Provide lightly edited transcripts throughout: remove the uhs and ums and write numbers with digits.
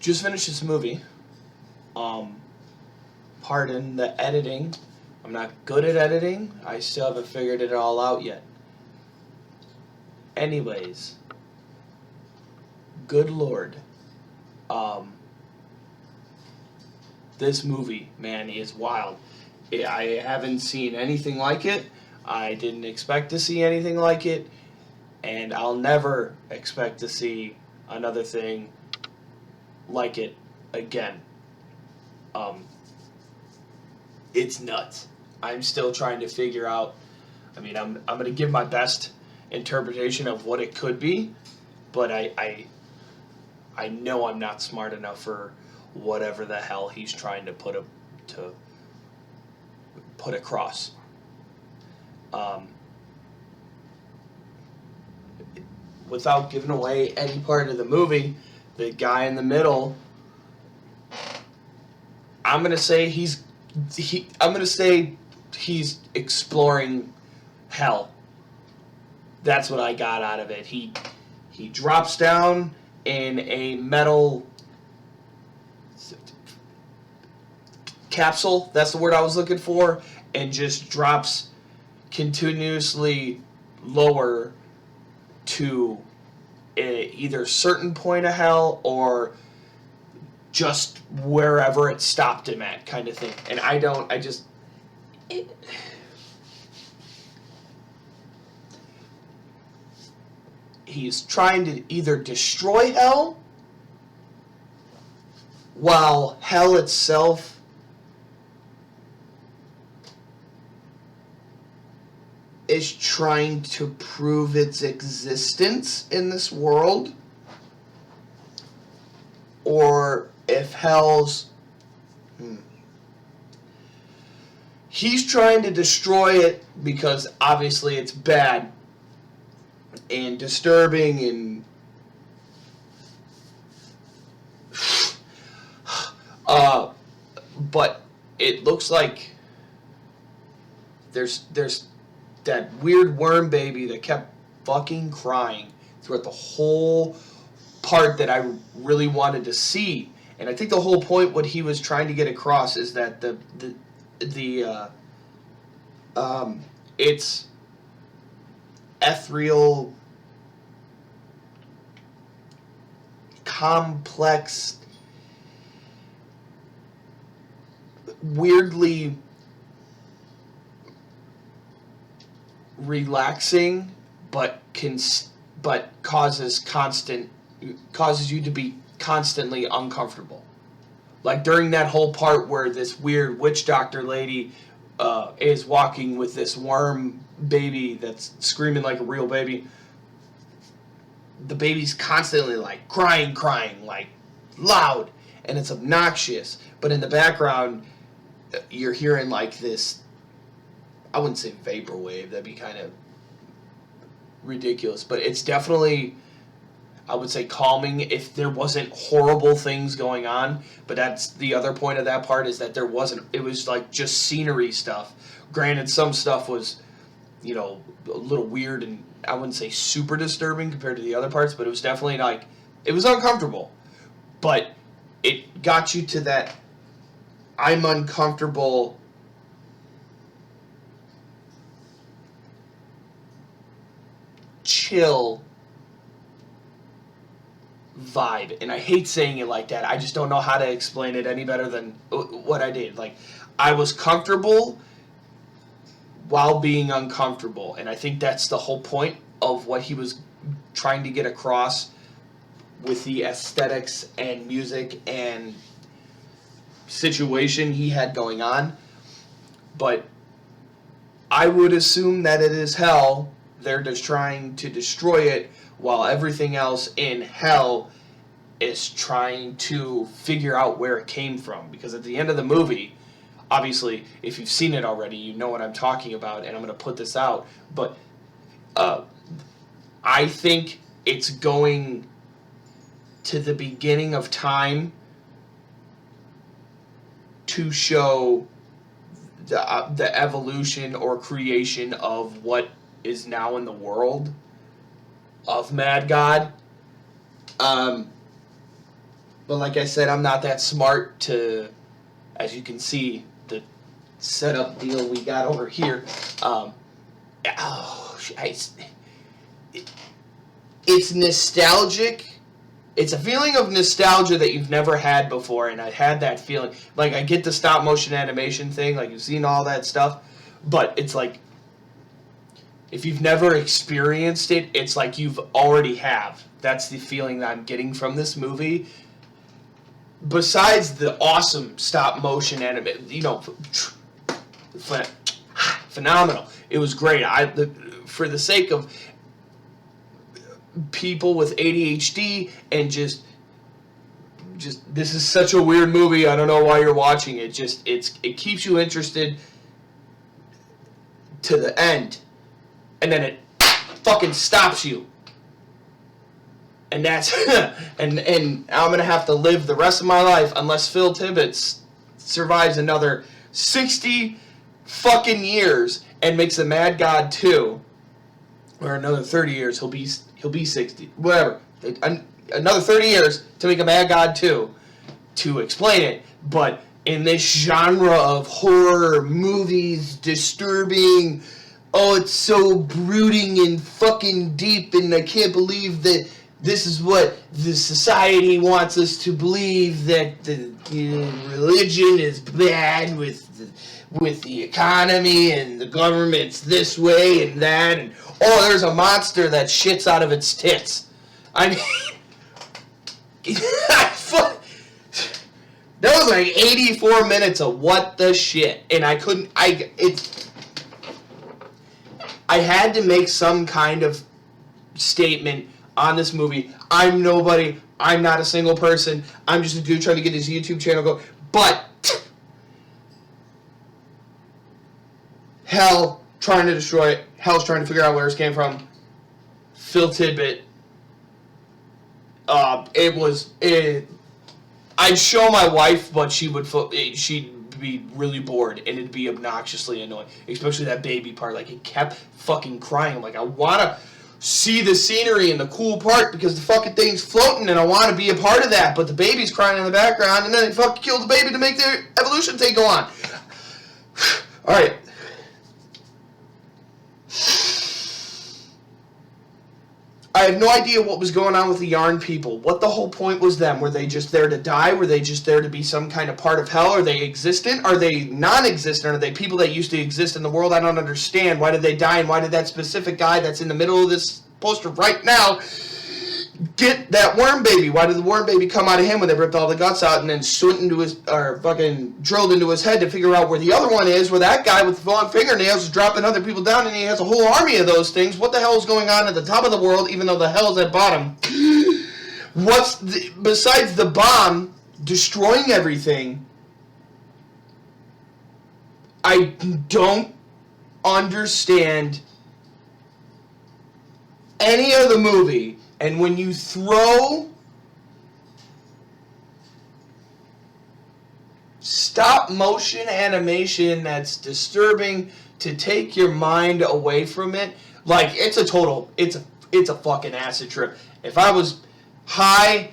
just finished this movie. Pardon the editing. I'm not good at editing. I still haven't figured it all out yet. Anyways, good lord. This movie, man, is wild. I haven't seen anything like it. I didn't expect to see anything like it. And I'll never expect to see another thing like it again. It's nuts. I'm still trying to figure out. I mean, I'm going to give my best interpretation of what it could be, but I know I'm not smart enough for whatever the hell he's trying to put across. Without giving away any part of the movie, the guy in the middle, I'm gonna say he's exploring hell. That's what I got out of it. He drops down in a metal capsule. That's the word I was looking for, and just drops continuously lower to either a certain point of hell or just wherever it stopped him at, kind of thing. And he's trying to either destroy hell while hell itself is trying to prove its existence in this world, or if hell's he's trying to destroy it because obviously it's bad and disturbing and but it looks like there's that weird worm baby that kept fucking crying throughout the whole part that I really wanted to see. And I think the whole point, what he was trying to get across, is that it's ethereal, complex, weirdly relaxing, but causes you to be constantly uncomfortable. Like during that whole part where this weird witch doctor lady is walking with this worm baby that's screaming like a real baby. The baby's constantly like crying, like loud, and it's obnoxious. But in the background, you're hearing like this, I wouldn't say vaporwave, that'd be kind of ridiculous, but it's definitely, I would say, calming if there wasn't horrible things going on. But that's the other point of that part, is that there wasn't, it was like just scenery stuff. Granted, some stuff was, a little weird and I wouldn't say super disturbing compared to the other parts, but it was definitely like, it was uncomfortable. But it got you to that I'm uncomfortable chill vibe. And I hate saying it like that. I just don't know how to explain it any better than what I did. Like, I was comfortable while being uncomfortable. And I think that's the whole point of what he was trying to get across with the aesthetics and music and situation he had going on. But I would assume that it is hell. They're just trying to destroy it, while everything else in hell is trying to figure out where it came from. Because at the end of the movie, obviously, if you've seen it already, you know what I'm talking about, and I'm going to put this out. But I think it's going to the beginning of time to show the evolution or creation of what is now in the world of Mad God. But But like I said, I'm not that smart to, as you can see, the setup deal we got over here. It's nostalgic. It's a feeling of nostalgia that you've never had before, and I had that feeling. Like, I get the stop motion animation thing, like, you've seen all that stuff, but it's like, if you've never experienced it, it's like you've already have. That's the feeling that I'm getting from this movie. Besides the awesome stop motion animation, you know, phenomenal. It was great. For the sake of people with ADHD and just this is such a weird movie. I don't know why you're watching it. It keeps you interested to the end, and then it fucking stops you. And that's and I'm gonna have to live the rest of my life unless Phil Tippett survives another 60 fucking years and makes a Mad God 2, or another 30 years. He'll be 60, whatever. Another 30 years to make a Mad God 2 to explain it. But in this genre of horror movies, disturbing, oh, it's so brooding and fucking deep, and I can't believe that this is what the society wants us to believe, that the religion is bad with the economy and the government's this way and that, and oh, there's a monster that shits out of its tits. I mean, that was like 84 minutes of what the shit, and I had to make some kind of statement on this movie. I'm nobody. I'm not a single person. I'm just a dude trying to get his YouTube channel going. But hell, trying to destroy it. Hell's trying to figure out where it came from. Phil Tippett. I'd show my wife, but she'd be really bored, and it'd be obnoxiously annoying. Especially that baby part. Like, it kept fucking crying. I'm like, I wanna see the scenery and the cool part because the fucking thing's floating and I want to be a part of that, but the baby's crying in the background, and then they fucking kill the baby to make their evolution thing go on. Alright. I have no idea what was going on with the Yarn people. What the whole point was them? Were they just there to die? Were they just there to be some kind of part of hell? Are they existent? Are they non-existent? Are they people that used to exist in the world? I don't understand. Why did they die? And why did that specific guy that's in the middle of this poster right now get that worm baby? Why did the worm baby come out of him when they ripped all the guts out and then fucking drilled into his head to figure out where the other one is, where that guy with the long fingernails is dropping other people down and he has a whole army of those things? What the hell is going on at the top of the world, even though the hell's at bottom? Besides the bomb destroying everything, I don't understand any of the movie. And when you throw stop motion animation that's disturbing to take your mind away from it, like, it's a fucking acid trip. If I was high,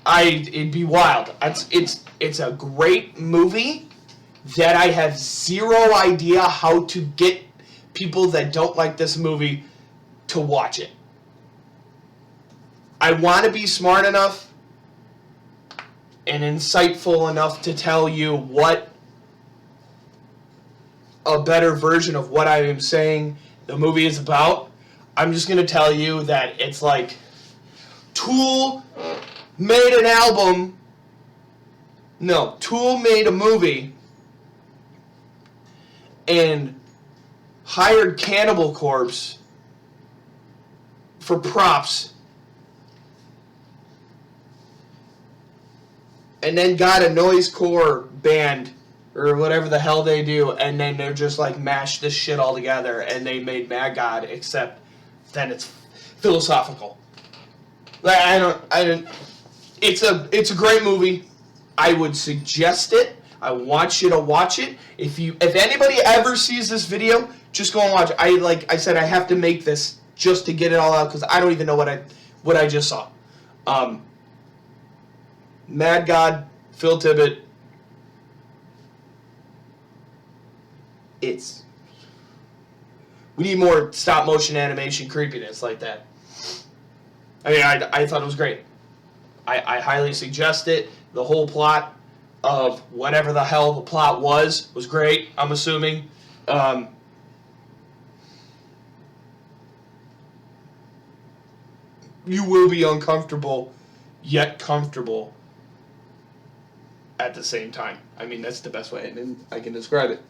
it'd be wild. It's a great movie that I have zero idea how to get people that don't like this movie to watch it. I want to be smart enough and insightful enough to tell you what a better version of what I am saying the movie is about. I'm just going to tell you that it's like Tool made an album. No, Tool made a movie and hired Cannibal Corpse for props, and then got a noisecore band or whatever the hell they do, and then they're just like mashed this shit all together, and they made Mad God, except then it's philosophical. Like, it's a great movie. I would suggest it. I want you to watch it. If anybody ever sees this video, just go and watch it. Like I said, I have to make this just to get it all out because I don't even know what I just saw. Mad God, Phil Tippett. We need more stop motion animation creepiness like that. I mean, I thought it was great. I highly suggest it. The whole plot of whatever the hell the plot was great, I'm assuming. You will be uncomfortable, yet comfortable at the same time. I mean, that's the best way I can describe it.